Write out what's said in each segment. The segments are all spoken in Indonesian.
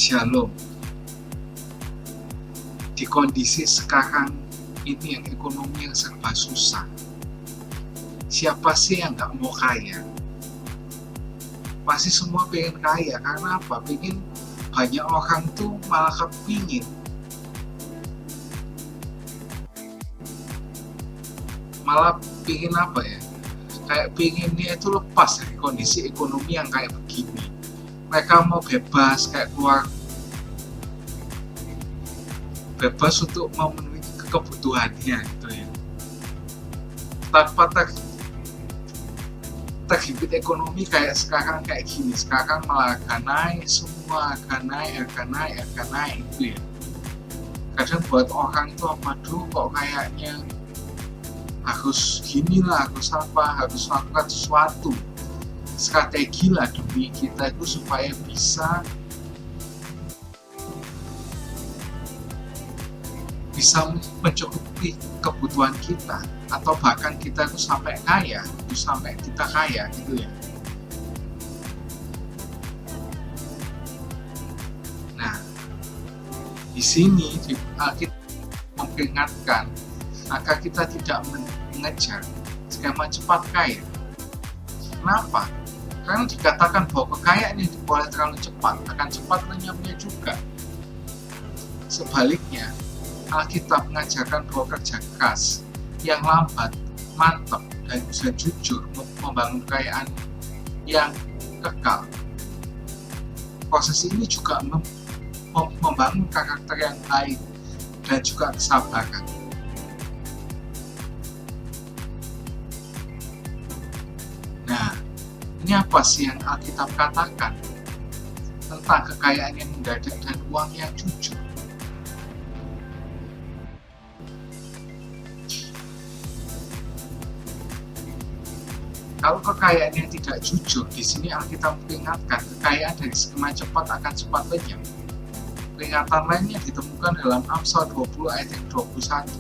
Shalom. Di kondisi sekarang ini yang ekonomi yang serba susah, siapa sih yang nggak mau kaya? Pasti semua pengen kaya. Karena apa? Pengen banyak orang tuh malah kepingin apa ya, kayak pinginnya itu lepas dari kondisi ekonomi yang kayak begini. Mereka mau bebas, kayak keluar bebas untuk memenuhi kebutuhannya gitu ya, tanpa terhimpit ekonomi kayak sekarang kayak gini. Sekarang malah akan naik semua, akan naik gitu ya. Kadang buat orang itu aduh kok kayaknya harus gini lah, harus lakukan sesuatu strategi lah demi kita itu supaya bisa mencukupi kebutuhan kita, atau bahkan kita itu sampai kita kaya gitu ya. Nah, di sini kita memperingatkan agar kita tidak mengejar skema cepat kaya. Kenapa? Karena dikatakan bahwa kekayaan yang diperoleh terlalu cepat akan cepat lenyapnya juga. Sebaliknya, Alkitab mengajarkan bahwa kerja keras yang lambat, mantap, dan bisa jujur membangun kekayaan yang kekal. Proses ini juga membangun karakter yang baik dan juga kesabaran. Nah, ini apa sih yang Alkitab katakan tentang kekayaan yang mendadak dan uang yang jujur? Kalau kekayaan yang tidak jujur, di sini Alkitab mengingatkan kekayaan dari skema cepat akan cepat lenyap. Peringatan lainnya ditemukan dalam Amsal 20 ayat yang 21.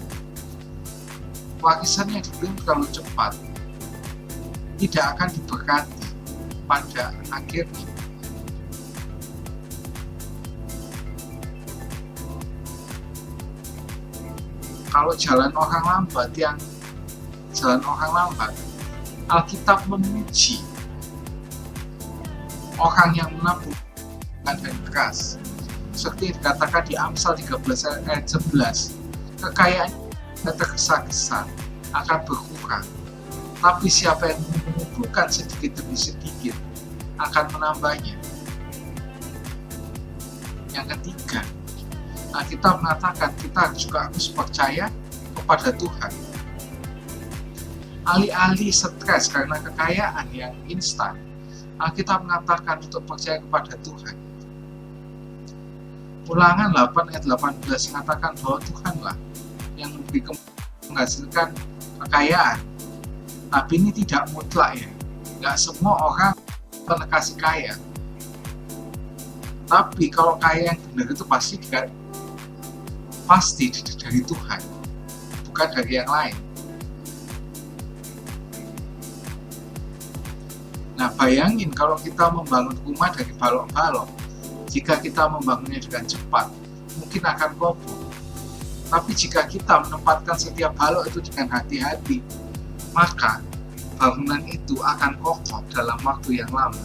Warisan yang diberi terlalu cepat tidak akan diberkati pada akhirnya. Kalau jalan orang lambat, Alkitab memuji orang yang menabung dan keras. Seperti dikatakan di Amsal 13 ayat 11, kekayaan yang tergesa-gesa akan berkurang, tapi siapa yang mengumpulkan sedikit demi sedikit akan menambahnya. Yang ketiga, Alkitab mengatakan kita juga harus percaya kepada Tuhan. Alih-alih stres karena kekayaan yang instan, Alkitab mengatakan untuk percaya kepada Tuhan. Ulangan 8 ayat 18 mengatakan bahwa Tuhanlah yang menghasilkan kekayaan. Tapi ini tidak mutlak ya. Nggak semua orang kasih kaya. Tapi kalau kaya yang benar itu pasti dari Tuhan, bukan dari yang lain. Nah, bayangin kalau kita membangun rumah dari balok-balok, jika kita membangunnya dengan cepat, mungkin akan roboh. Tapi jika kita menempatkan setiap balok itu dengan hati-hati, maka bangunan itu akan kokoh dalam waktu yang lama.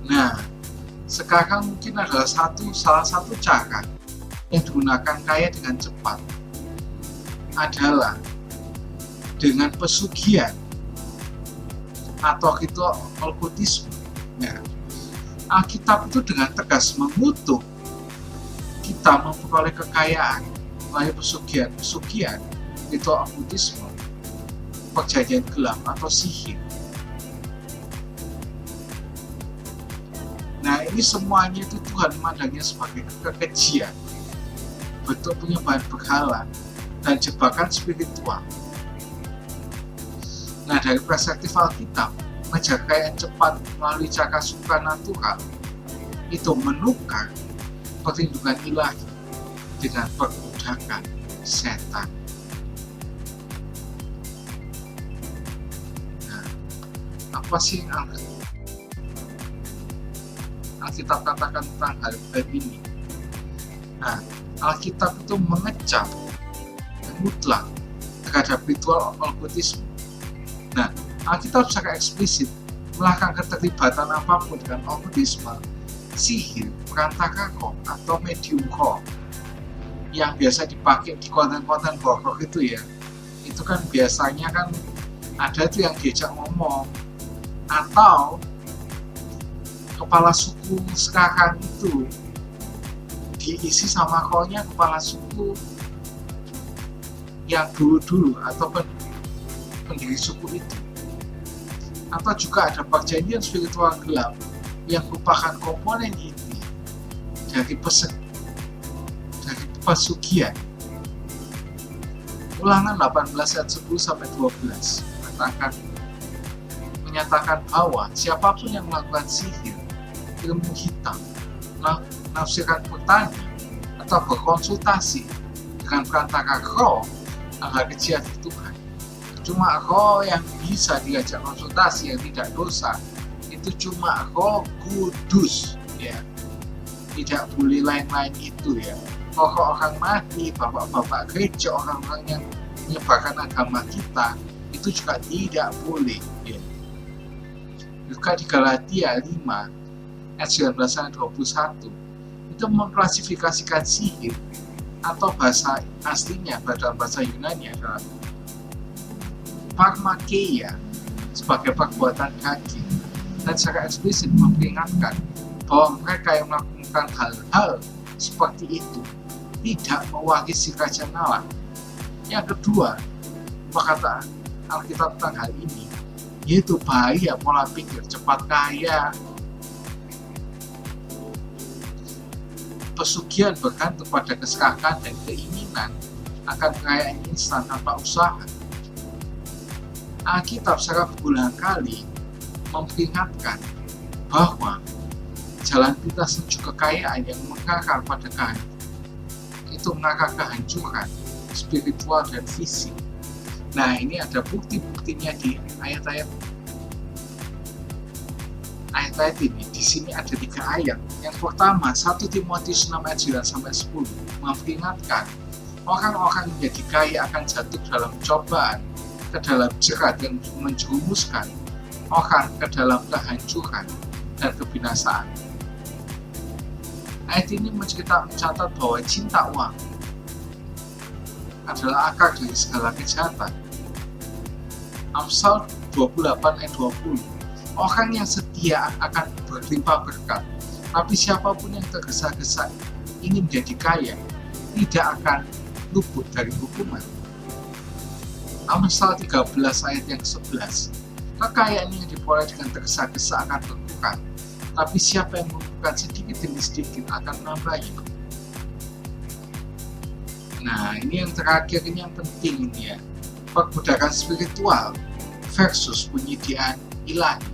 Nah, sekarang mungkin adalah salah satu cara yang digunakan kaya dengan cepat adalah dengan pesugihan atau okkultisme. Ya. Alkitab itu dengan tegas mengutuk kita memperoleh kekayaan melalui pesugihan itu okkultisme, perjanjian gelap atau sihir. Nah, ini semuanya itu Tuhan memandangnya sebagai kekejian, bentuk penyembahan berhala dan jebakan spiritual. Nah, dari perspektif Alkitab, mengejar kekayaan cepat melalui cara supranatural itu menukar perlindungan ilahi dengan perbudakan setan. Nah, apa sih yang Alkitab katakan tentang hal ini? Nah, Alkitab itu mengecam mutlak terhadap ritual okkultisme. Nah, Alkitab secara eksplisit melarang keterlibatan apapun dengan okkultisme, sihir, perantara roh, atau medium roh yang biasa dipakai di konten-konten horor itu ya. Itu kan biasanya kan ada tuh yang diajak ngomong, atau kepala suku sekarang itu diisi sama rohnya kepala suku yang dulu-dulu atau pendiri suku itu. Atau juga ada perjanjian spiritual gelap yang merupakan komponen inti dari pesugihan. Ulangan 18 ayat 10 sampai 12 menyatakan bahwa siapapun yang melakukan sihir, ilmu hitam, menafsirkan petani, atau berkonsultasi dengan perantara roh adalah kejiat Tuhan. Cuma roh yang bisa diajak konsultasi yang tidak dosa itu cuma Roh Kudus, ya. Tidak boleh lain-lain itu, ya. Roh orang mati, bapak-bapak gereja, orang-orang yang menyebarkan agama kita itu juga tidak boleh, ya. Juga di Galatia 5 ayat 19-21 itu mengklasifikasikan sihir atau bahasa aslinya dalam bahasa Yunani adalah pharmakeia sebagai perbuatan kaki, dan secara eksplisit memperingatkan bahwa mereka yang melakukan hal-hal seperti itu tidak mewarisi kerajaan Allah. Yang kedua, perkataan Alkitab tentang hal ini yaitu bahaya pola pikir cepat kaya. Pesugihan bergantung pada keserakahan dan keinginan akan kekayaan instan tanpa usaha. Alkitab secara berulang kali memperingatkan bahwa jalan pintas menuju kekayaan yang mengarah pada kehancuran spiritual dan fisik. Nah, ini ada bukti-buktinya di ayat-ayat ini. Di sini ada 3 ayat. Yang pertama, 1 Timotius 6 ayat 9-10 memperingatkan orang-orang yang menjadi kaya akan jatuh dalam cobaan, ke dalam jerat yang menjerumuskan orang ke dalam kehancuran dan kebinasaan. Ayat ini mencatat bahwa cinta uang adalah akar dari segala kejahatan. Amsal 28 ayat 20, orang yang setia akan berlimpah berkat, tapi siapapun yang tergesa-gesa ingin menjadi kaya tidak akan luput dari hukuman. Amsal 13 ayat yang 11, kekayaan yang diperoleh dengan tergesa-gesa akan berkurang, tapi siapa yang mengumpulkan sedikit demi sedikit akan menambahnya. Nah, ini yang terakhir, ini yang penting ini ya, perbudakan spiritual versus penyediaan ilahi.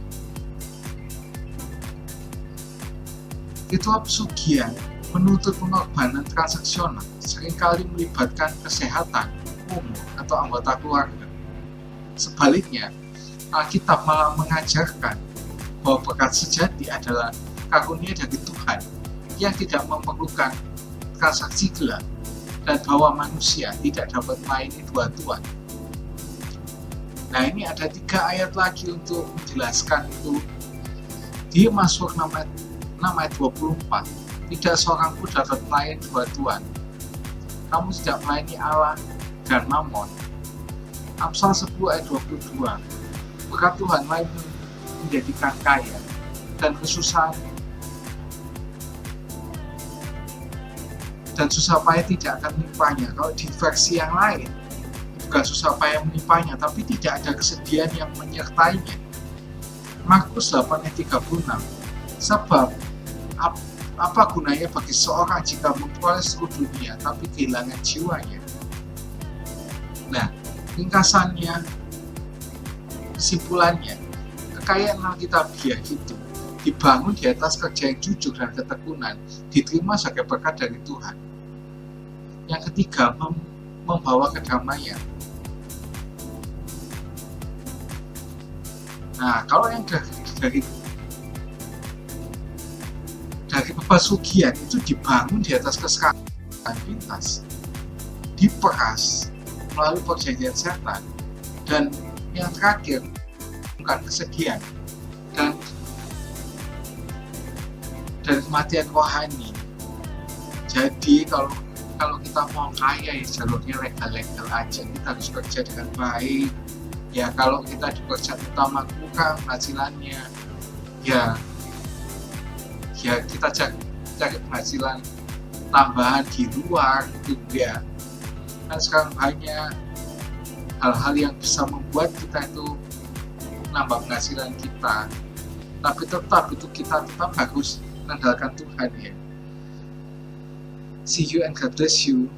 Ritual pesugihan menuntut pengorbanan transaksional, seringkali melibatkan kesehatan, umur, atau anggota keluarga. Sebaliknya, Alkitab malah mengajarkan bahwa berkat sejati adalah karunia dari Tuhan yang tidak memerlukan transaksi gelap, dan bahwa manusia tidak dapat melayani dua tuan. Nah, ini ada 3 ayat lagi untuk menjelaskan itu. Di Mazmur 6 ayat 24, tidak seorang pun dapat melayani dua tuan. Kamu tidak melayani Allah dan Mammon. Amsal 10 ayat 22, berkat Tuhan lain menjadikan kaya, dan kesusahan dan susah payah tidak akan menimpanya. Kalau di versi yang lain, bukan susah payah menimpanya, tapi tidak ada kesedihan yang menyertainya. Markus 8 ayat 36, sebab apa gunanya bagi seorang jika memperoleh seluruh dunia tapi kehilangan jiwanya. Nah, ringkasannya, kesimpulannya, kekayaan Alkitabiah itu dibangun di atas kerja yang jujur dan ketekunan, diterima sebagai berkat dari Tuhan. Yang ketiga, membawa kedamaian. Nah, kalau yang dari dari pesugihan itu dibangun di atas kesetaraan lintas, diperas melalui perjanjian setan, dan yang terakhir bukan kesegian dan kematian rohani. Jadi kalau kita mau kaya ya jalurnya legal aja, kita harus kerja dengan baik. Ya kalau kita di pekerjaan utama kurang penghasilannya, ya kita cari penghasilan tambahan di luar gitu ya. Kan sekarang banyak hal-hal yang bisa membuat kita itu nambah penghasilan kita, tapi tetap kita harus mengandalkan Tuhan ya. See you and God bless you.